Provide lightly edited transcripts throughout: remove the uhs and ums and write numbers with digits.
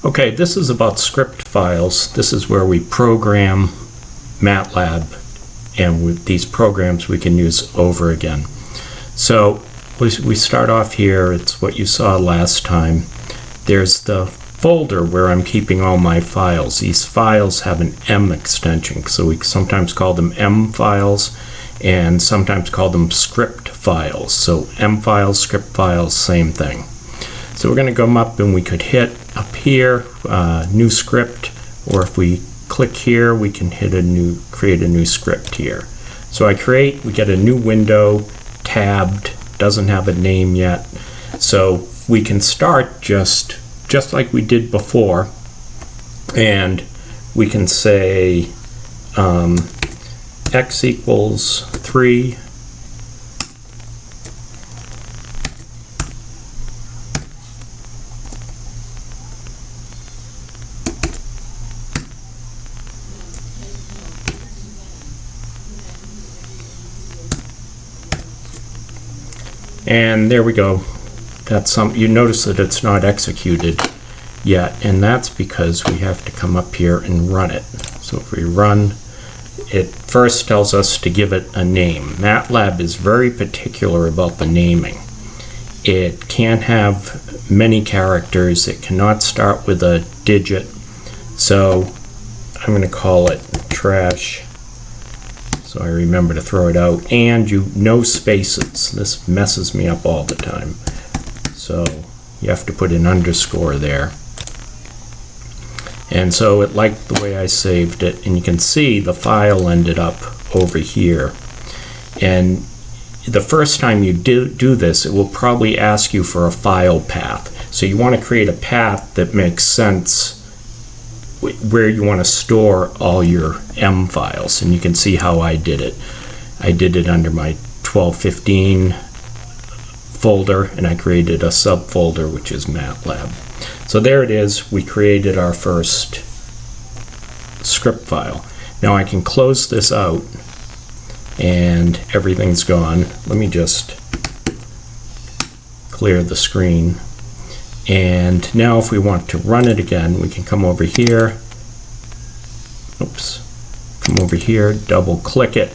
Okay, this is about script files. This is where we program MatLab, and with these programs we can use over again. So we start off here. It's what you saw last time. There's the folder where I'm keeping all my files. These files have an M extension, so we sometimes call them M files and sometimes call them script files. So M files, script files, same thing. So we're going to come up and we could hit up here, new script, or if we click here, we can hit create a new script here. So we get a new window, tabbed, doesn't have a name yet. So we can start just like we did before, and we can say x equals 3. And there we go. You notice that it's not executed yet, and that's because we have to come up here and run it. So if we run, it first tells us to give it a name. MATLAB is very particular about the naming. It can't have many characters. It cannot start with a digit. So I'm going to call it trash, so I remember to throw it out. And no spaces. This messes me up all the time. So you have to put an underscore there. And so it liked the way I saved it, and you can see the file ended up over here. And the first time you do this, it will probably ask you for a file path. So you want to create a path that makes sense where you want to store all your M files, and you can see how I did it. I did it under my 1215 folder, and I created a subfolder which is MATLAB. So there it is. We created our first script file. Now I can close this out and everything's gone. Let me just clear the screen. And now if we want to run it again, we can come over here. Oops. Come over here, double click it.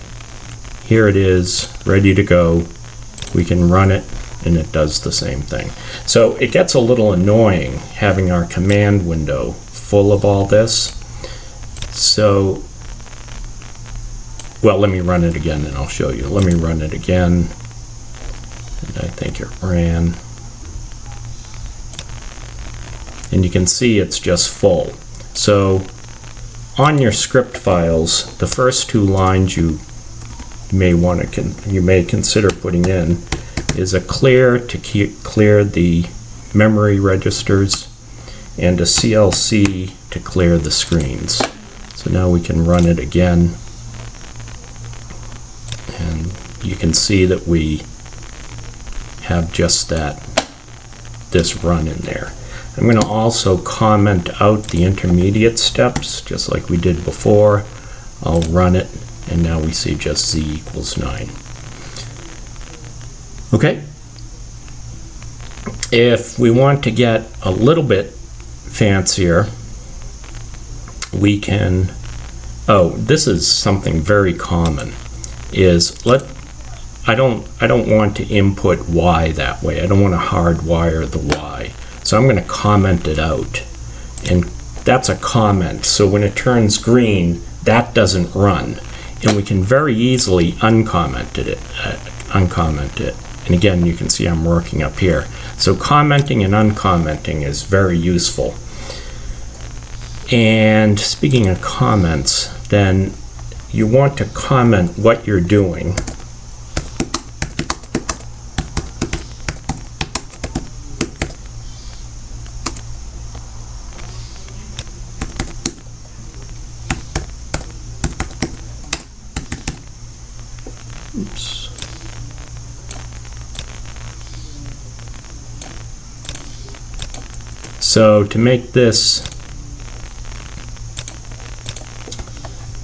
Here it is, ready to go. We can run it, and it does the same thing. So it gets a little annoying having our command window full of all this. So, well, let me run it again and I'll show you. Let me run it again. And I think it ran. And you can see it's just full. So on your script files, the first two lines you may consider putting in is a clear to clear the memory registers and a CLC to clear the screens. So now we can run it again, and you can see that we have just this run in there. I'm going to also comment out the intermediate steps just like we did before. I'll run it, and now we see just z equals 9. Okay, if we want to get a little bit fancier, we can, this is something very common, I don't want to input y that way. I don't want to hardwire the y. So I'm going to comment it out, and that's a comment. So when it turns green, that doesn't run, and we can very easily uncomment it. And again, you can see I'm working up here. So commenting and uncommenting is very useful. And speaking of comments, then you want to comment what you're doing. Oops. So to make this,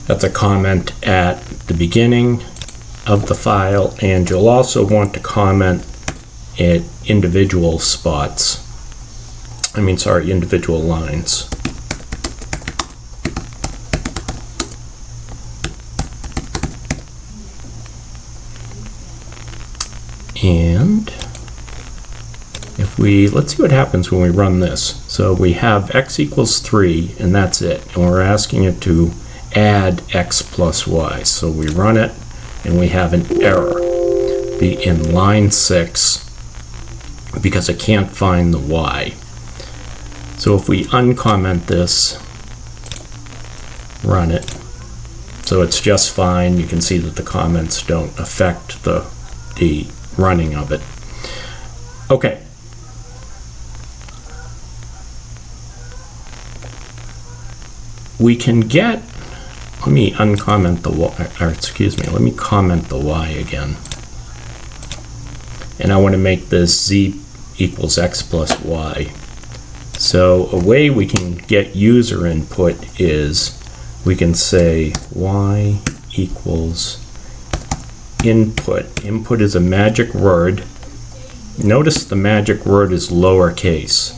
that's a comment at the beginning of the file, and you'll also want to comment at individual spots. individual lines. And let's see what happens when we run this. So we have x equals 3, and that's it. And we're asking it to add x plus y. So we run it, and we have an error in line 6 because it can't find the y. So if we uncomment this, run it, so it's just fine. You can see that the comments don't affect the running of it. Okay. We can get, let me uncomment the y, or excuse me, let me comment the y again. And I want to make this z equals x plus y. So a way we can get user input is we can say y equals input. Input is a magic word. Notice the magic word is lowercase.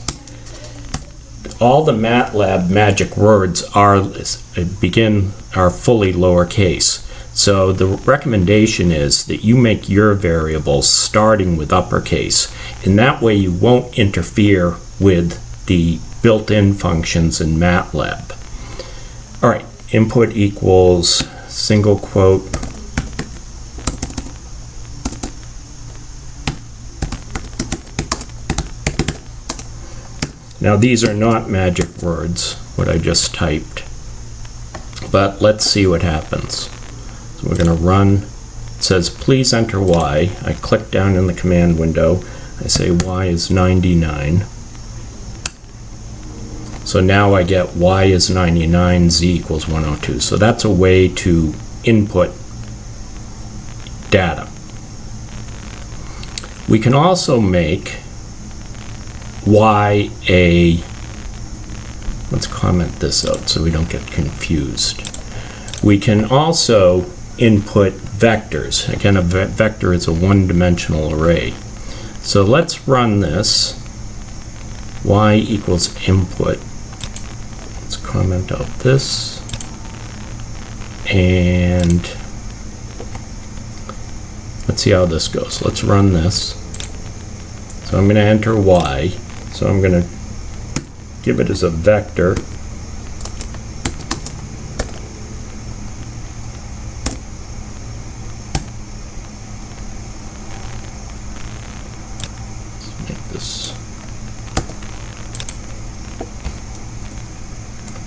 All the MATLAB magic words are fully lowercase. So the recommendation is that you make your variables starting with uppercase. In that way you won't interfere with the built-in functions in MATLAB. All right, input equals single quote Now these are not magic words, what I just typed, but let's see what happens. So we're going to run. It says please enter y. I click down in the command window. I say y is 99. So now I get y is 99, z equals 102. So that's a way to input data. We can also make y a, let's comment this out so we don't get confused. We can also input vectors. Again, a vector is a one-dimensional array. So let's run this. Y equals input. Let's comment out this. And let's see how this goes. Let's run this. So I'm going to enter y. So I'm going to give it as a vector. Let's make this.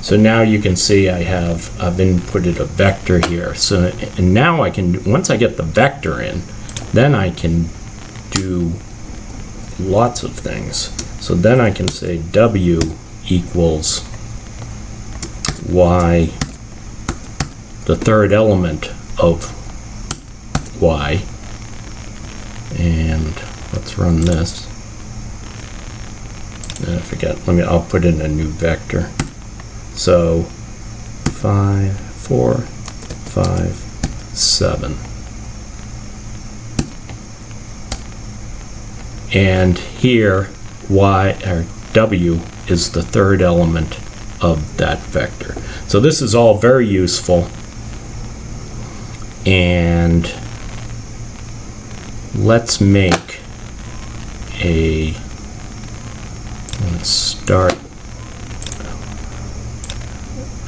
So now you can see I've inputted a vector here. So and now I can, once I get the vector in, then I can do lots of things. So then I can say w equals y, the third element of y, and let's run this. And I forget, I'll put in a new vector. So 5, 4, 5, 7. And here y or w is the third element of that vector. So this is all very useful, and let's make a, I'm going to start,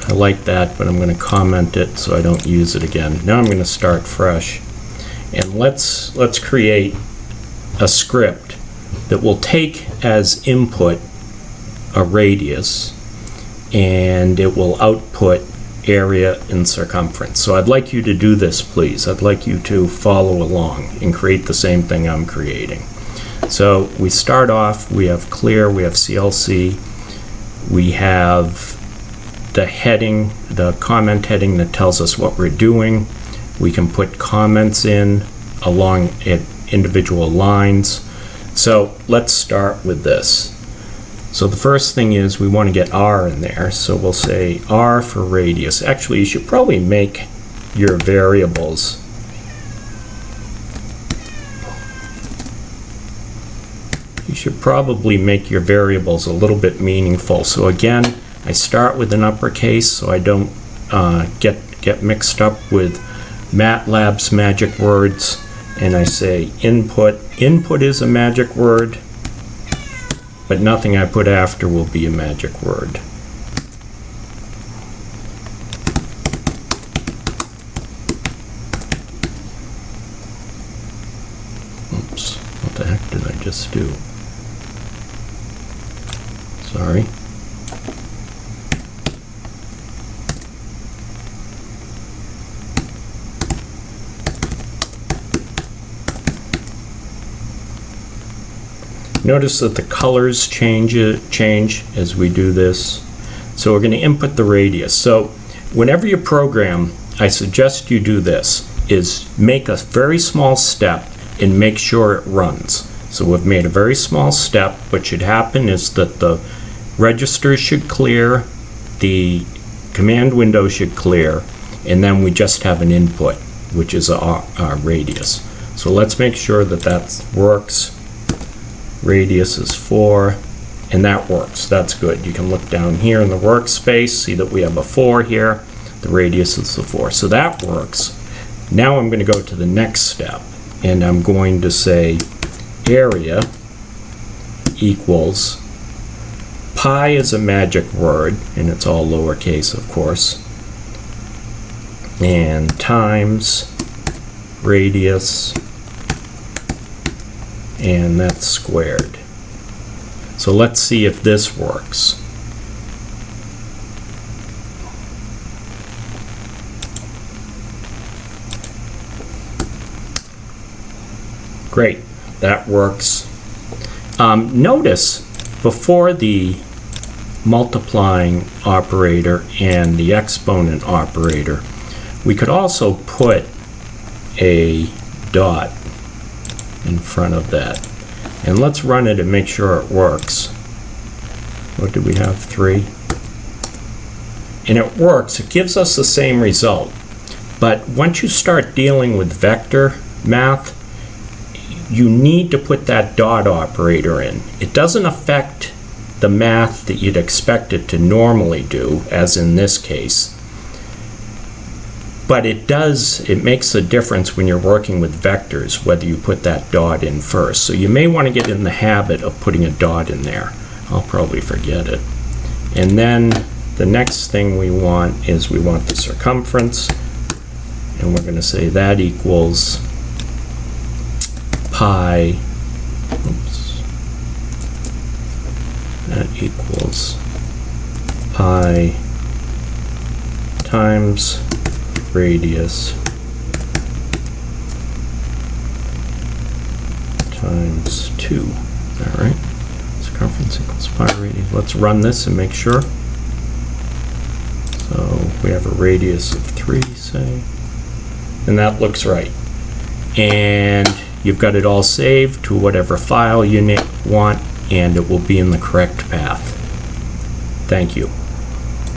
I like that, but I'm going to comment it so I don't use it again. Now I'm going to start fresh, and let's create a script that will take as input a radius, and it will output area and circumference. So I'd like you to do this, please. I'd like you to follow along and create the same thing I'm creating. So we start off, we have clear, we have CLC, we have the heading, the comment heading that tells us what we're doing. We can put comments in along individual lines. So let's start with this. So the first thing is we want to get R in there. So we'll say R for radius. Actually, you should probably make your variables you should probably make your variables a little bit meaningful. So again, I start with an uppercase so I don't get mixed up with MATLAB's magic words, and I say input. Input is a magic word, but nothing I put after will be a magic word. Oops, what the heck did I just do? Sorry. Notice that the colors change as we do this. So we're going to input the radius. So whenever you program, I suggest you do this, is make a very small step and make sure it runs. So we've made a very small step. What should happen is that the registers should clear, the command window should clear, and then we just have an input, which is our radius. So let's make sure that that works. Radius is 4, and that works. That's good. You can look down here in the workspace, see that we have a 4 here. The radius is the 4. So that works. Now I'm going to go to the next step, and I'm going to say area equals, pi is a magic word, and it's all lowercase, of course, and times radius, and that's squared. So let's see if this works. Great, that works. Notice before the multiplying operator and the exponent operator, we could also put a dot in front of that. And let's run it and make sure it works. What do we have? 3. And it works. It gives us the same result. But once you start dealing with vector math, you need to put that dot operator in. It doesn't affect the math that you'd expect it to normally do, as in this case. But it makes a difference when you're working with vectors, whether you put that dot in first. So you may want to get in the habit of putting a dot in there. I'll probably forget it. And then the next thing we want is we want the circumference. And we're going to say that equals pi, oops, that equals pi times radius times 2. All right, circumference equals pi radius. Let's run this and make sure. So we have a radius of 3, say, and that looks right. And you've got it all saved to whatever file you want, and it will be in the correct path. Thank you.